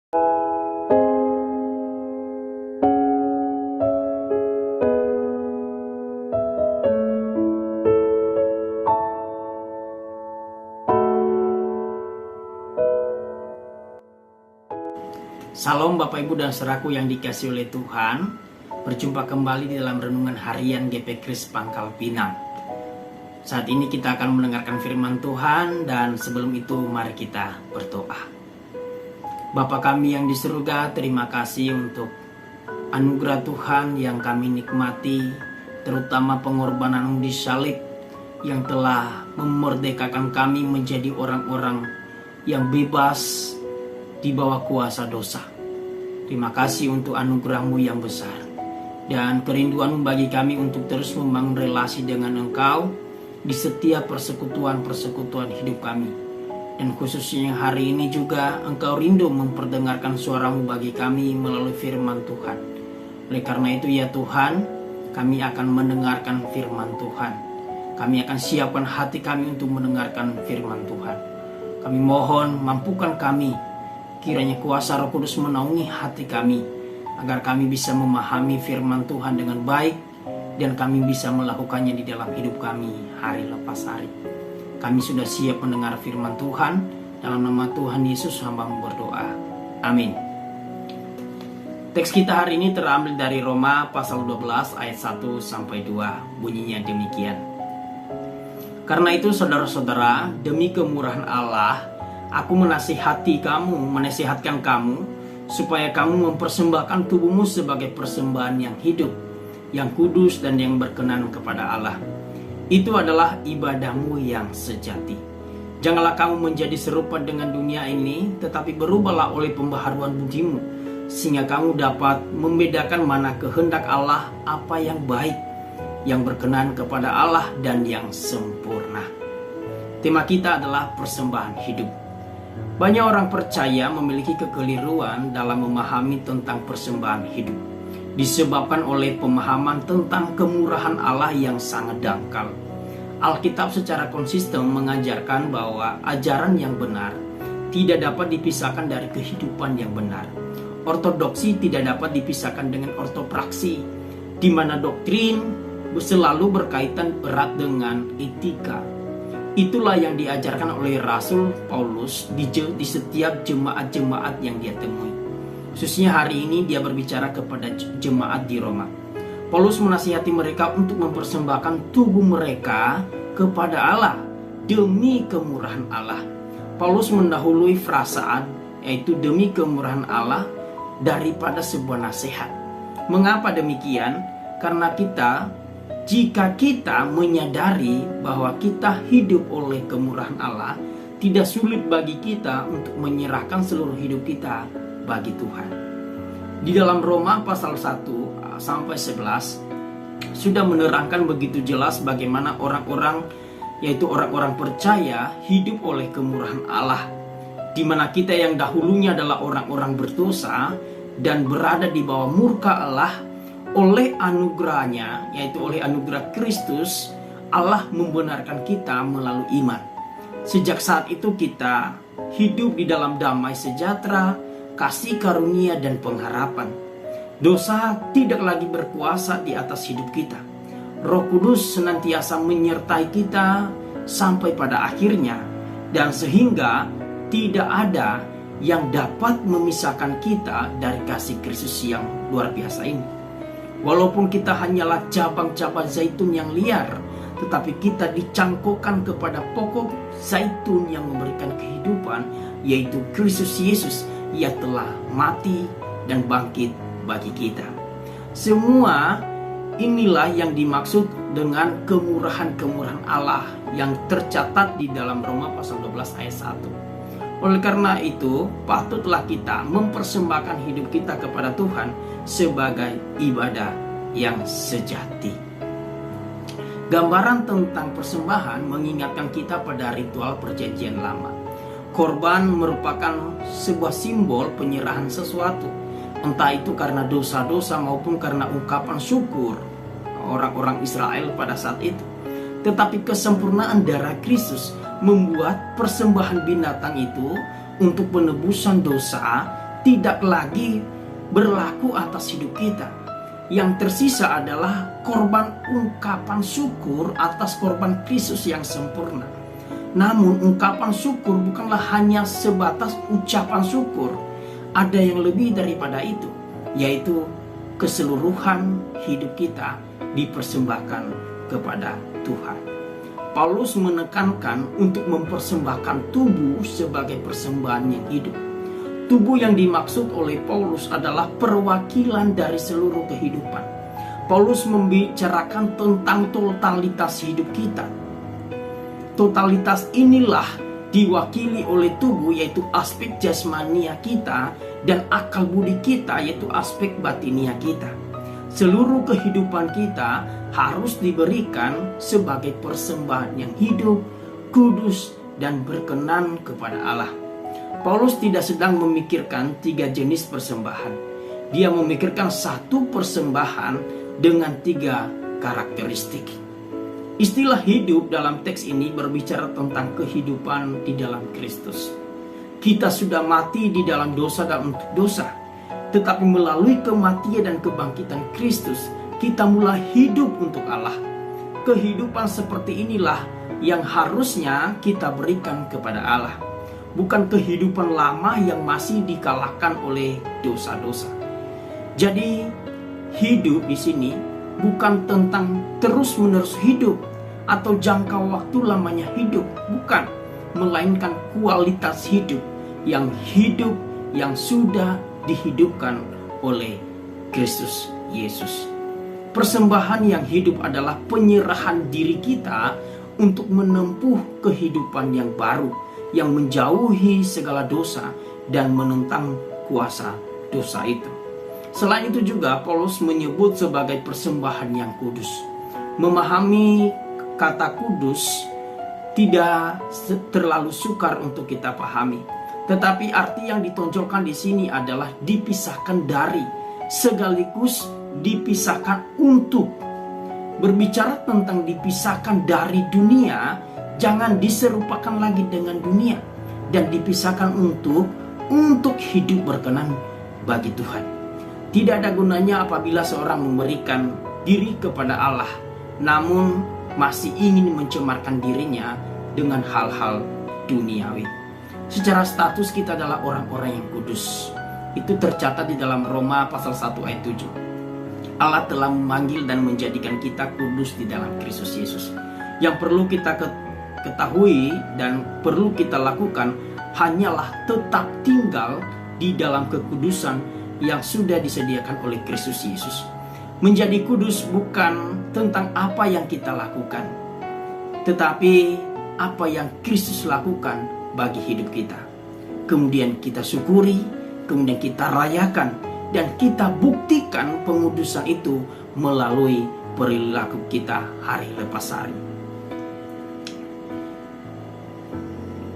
Salam Bapak Ibu dan Saudaraku yang dikasihi oleh Tuhan. Berjumpa kembali di dalam renungan harian GP Kris Pangkal Pinang. Saat ini kita akan mendengarkan firman Tuhan, dan sebelum itu mari kita berdoa. Bapa kami yang di surga, terima kasih untuk anugerah Tuhan yang kami nikmati, terutama pengorbanan di salib yang telah memerdekakan kami menjadi orang-orang yang bebas di bawah kuasa dosa. Terima kasih untuk anugerah-Mu yang besar dan kerinduan-Mu bagi kami untuk terus membangun relasi dengan Engkau di setiap persekutuan-persekutuan hidup kami. Dan khususnya hari ini juga Engkau rindu memperdengarkan suara-Mu bagi kami melalui firman Tuhan. Oleh karena itu ya Tuhan, kami akan mendengarkan firman Tuhan. Kami akan siapkan hati kami untuk mendengarkan firman Tuhan. Kami mohon mampukan kami, kiranya kuasa Roh Kudus menaungi hati kami, agar kami bisa memahami firman Tuhan dengan baik, dan kami bisa melakukannya di dalam hidup kami hari lepas hari. Kami sudah siap mendengar firman Tuhan. Dalam nama Tuhan Yesus hamba-Mu berdoa. Amin. Teks kita hari ini terambil dari Roma pasal 12 ayat 1-2. Bunyinya demikian. Karena itu saudara-saudara, demi kemurahan Allah, aku menasihatkan kamu supaya kamu mempersembahkan tubuhmu sebagai persembahan yang hidup, yang kudus dan yang berkenan kepada Allah. Itu adalah ibadahmu yang sejati. Janganlah kamu menjadi serupa dengan dunia ini, tetapi berubahlah oleh pembaharuan budimu, sehingga kamu dapat membedakan mana kehendak Allah, apa yang baik, yang berkenan kepada Allah dan yang sempurna. Tema kita adalah persembahan hidup. Banyak orang percaya memiliki kekeliruan dalam memahami tentang persembahan hidup, disebabkan oleh pemahaman tentang kemurahan Allah yang sangat dangkal. Alkitab secara konsisten mengajarkan bahwa ajaran yang benar tidak dapat dipisahkan dari kehidupan yang benar. Ortodoksi tidak dapat dipisahkan dengan ortopraksi, di mana doktrin selalu berkaitan erat dengan etika. Itulah yang diajarkan oleh Rasul Paulus di setiap jemaat-jemaat yang dia temui. Khususnya hari ini dia berbicara kepada jemaat di Roma. Paulus menasihati mereka untuk mempersembahkan tubuh mereka kepada Allah demi kemurahan Allah. Paulus mendahului frasa yaitu demi kemurahan Allah daripada sebuah nasihat. Mengapa demikian? Karena jika kita menyadari bahwa kita hidup oleh kemurahan Allah, tidak sulit bagi kita untuk menyerahkan seluruh hidup kita bagi Tuhan. Di dalam Roma pasal 1-11 sudah menerangkan begitu jelas bagaimana orang-orang percaya hidup oleh kemurahan Allah, di mana kita yang dahulunya adalah orang-orang berdosa dan berada di bawah murka Allah. Oleh anugerahnya, yaitu oleh anugerah Kristus, Allah membenarkan kita melalui iman. Sejak saat itu kita hidup di dalam damai sejahtera, kasih karunia dan pengharapan. Dosa tidak lagi berkuasa di atas hidup kita. Roh Kudus senantiasa menyertai kita sampai pada akhirnya, dan sehingga tidak ada yang dapat memisahkan kita dari kasih Kristus yang luar biasa ini. Walaupun kita hanyalah cabang-cabang zaitun yang liar, tetapi kita dicangkokkan kepada pokok zaitun yang memberikan kehidupan, yaitu Kristus Yesus. Ia telah mati dan bangkit bagi kita. Semua inilah yang dimaksud dengan kemurahan-kemurahan Allah yang tercatat di dalam Roma pasal 12 ayat 1. Oleh karena itu, patutlah kita mempersembahkan hidup kita kepada Tuhan sebagai ibadah yang sejati. Gambaran tentang persembahan mengingatkan kita pada ritual perjanjian lama. Korban merupakan sebuah simbol penyerahan sesuatu, entah itu karena dosa-dosa maupun karena ungkapan syukur orang-orang Israel pada saat itu. Tetapi kesempurnaan darah Kristus membuat persembahan binatang itu untuk penebusan dosa tidak lagi berlaku atas hidup kita. Yang tersisa adalah korban ungkapan syukur atas korban Kristus yang sempurna. Namun ungkapan syukur bukanlah hanya sebatas ucapan syukur. Ada yang lebih daripada itu, yaitu keseluruhan hidup kita dipersembahkan kepada Tuhan. Paulus menekankan untuk mempersembahkan tubuh sebagai persembahan yang hidup. Tubuh yang dimaksud oleh Paulus adalah perwakilan dari seluruh kehidupan. Paulus membicarakan tentang totalitas hidup kita. Totalitas inilah diwakili oleh tubuh, yaitu aspek jasmania kita, dan akal budi kita, yaitu aspek batinia kita. Seluruh kehidupan kita harus diberikan sebagai persembahan yang hidup, kudus, dan berkenan kepada Allah. Paulus tidak sedang memikirkan 3 jenis persembahan. Dia memikirkan satu persembahan dengan 3 karakteristik. Istilah hidup dalam teks ini berbicara tentang kehidupan di dalam Kristus. Kita sudah mati di dalam dosa dan untuk dosa, tetapi melalui kematian dan kebangkitan Kristus, kita mulai hidup untuk Allah. Kehidupan seperti inilah yang harusnya kita berikan kepada Allah, bukan kehidupan lama yang masih dikalahkan oleh dosa-dosa. Jadi hidup di sini bukan tentang terus-menerus hidup atau jangka waktu lamanya hidup, bukan, melainkan kualitas hidup yang sudah dihidupkan oleh Kristus Yesus. Persembahan yang hidup adalah penyerahan diri kita untuk menempuh kehidupan yang baru, yang menjauhi segala dosa dan menentang kuasa dosa itu. Selain itu juga Paulus menyebut sebagai persembahan yang kudus. Memahami kata kudus tidak terlalu sukar untuk kita pahami, tetapi arti yang ditonjolkan di sini adalah dipisahkan dari, sekaligus dipisahkan untuk. Berbicara tentang dipisahkan dari dunia, jangan diserupakan lagi dengan dunia, dan dipisahkan untuk hidup berkenan bagi Tuhan. Tidak ada gunanya apabila seorang memberikan diri kepada Allah, namun masih ingin mencemarkan dirinya dengan hal-hal duniawi. Secara status kita adalah orang-orang yang kudus. Itu tercatat di dalam Roma pasal 1 ayat 7. Allah telah memanggil dan menjadikan kita kudus di dalam Kristus Yesus. Yang perlu kita ketahui dan perlu kita lakukan hanyalah tetap tinggal di dalam kekudusan yang sudah disediakan oleh Kristus Yesus. Menjadi kudus bukan tentang apa yang kita lakukan, tetapi apa yang Kristus lakukan bagi hidup kita. Kemudian kita syukuri, kemudian kita rayakan, dan kita buktikan pengudusan itu melalui perilaku kita hari lepas hari.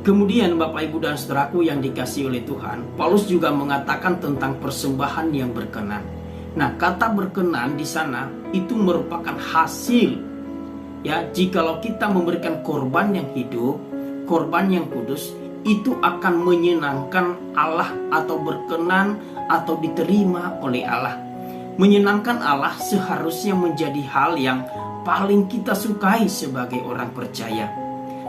Kemudian Bapak Ibu dan Saudaraku yang dikasihi oleh Tuhan, Paulus juga mengatakan tentang persembahan yang berkenan. Nah, kata berkenan di sana itu merupakan hasil, ya, jikalau kita memberikan korban yang hidup, korban yang kudus, itu akan menyenangkan Allah atau berkenan atau diterima oleh Allah. Menyenangkan Allah seharusnya menjadi hal yang paling kita sukai sebagai orang percaya.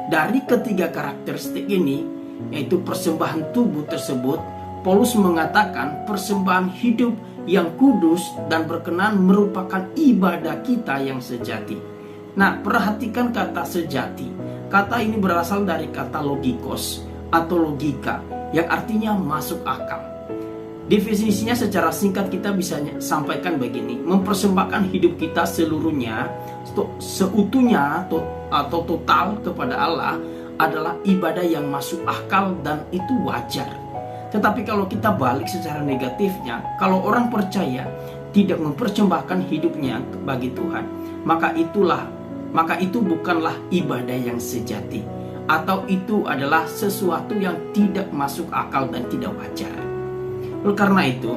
Dari ketiga karakteristik ini, yaitu persembahan tubuh tersebut, Paulus mengatakan persembahan hidup yang kudus dan berkenan merupakan ibadah kita yang sejati. Nah, perhatikan kata sejati. Kata ini berasal dari kata logikos atau logika, yang artinya masuk akal. Definisinya secara singkat kita bisa sampaikan begini: mempersembahkan hidup kita seluruhnya, seutuhnya atau total kepada Allah adalah ibadah yang masuk akal dan itu wajar. Tetapi kalau kita balik secara negatifnya, kalau orang percaya tidak mempersembahkan hidupnya bagi Tuhan, maka itu bukanlah ibadah yang sejati, atau itu adalah sesuatu yang tidak masuk akal dan tidak wajar. Oleh karena itu,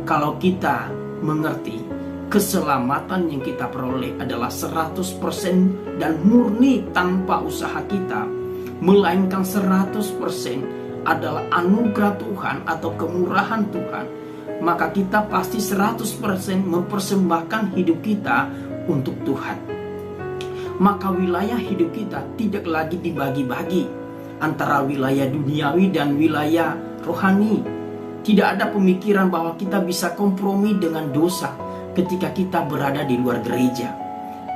kalau kita mengerti keselamatan yang kita peroleh adalah 100% dan murni tanpa usaha kita, melainkan 100% adalah anugerah Tuhan atau kemurahan Tuhan, maka kita pasti 100% mempersembahkan hidup kita untuk Tuhan. Maka wilayah hidup kita tidak lagi dibagi-bagi antara wilayah duniawi dan wilayah rohani. Tidak ada pemikiran bahwa kita bisa kompromi dengan dosa ketika kita berada di luar gereja.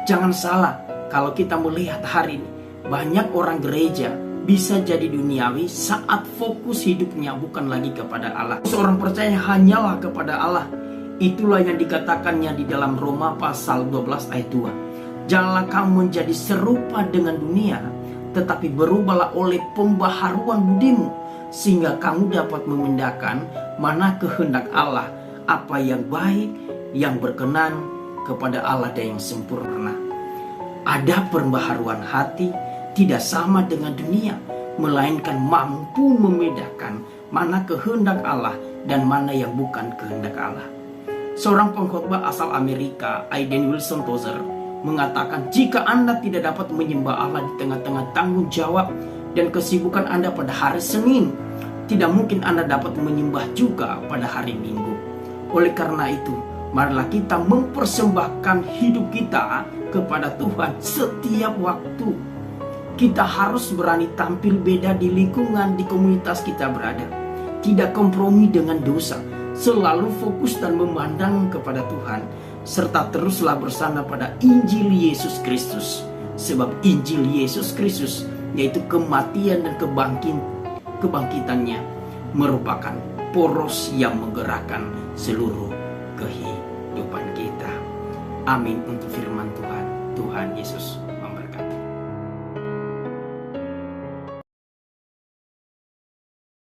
Jangan salah, kalau kita melihat hari ini, banyak orang gereja bisa jadi duniawi saat fokus hidupnya bukan lagi kepada Allah. Seorang percaya hanyalah kepada Allah. Itulah yang dikatakannya di dalam Roma pasal 12 ayat 2. Janganlah kamu menjadi serupa dengan dunia, tetapi berubahlah oleh pembaharuan budimu, sehingga kamu dapat membedakan mana kehendak Allah, apa yang baik, yang berkenan kepada Allah dan yang sempurna. Ada pembaharuan hati, tidak sama dengan dunia, melainkan mampu membedakan mana kehendak Allah dan mana yang bukan kehendak Allah. Seorang pengkhotbah asal Amerika, Aiden Wilson Tozer, mengatakan, jika Anda tidak dapat menyembah Allah di tengah-tengah tanggung jawab dan kesibukan Anda pada hari Senin, tidak mungkin Anda dapat menyembah juga pada hari Minggu. Oleh karena itu, marilah kita mempersembahkan hidup kita kepada Tuhan setiap waktu. Kita harus berani tampil beda di lingkungan, di komunitas kita berada. Tidak kompromi dengan dosa, selalu fokus dan memandang kepada Tuhan, serta teruslah bersandar pada Injil Yesus Kristus. Sebab Injil Yesus Kristus, yaitu kematian dan kebangkitannya, merupakan poros yang menggerakkan seluruh kehidupan kita. Amin untuk firman Tuhan. Tuhan Yesus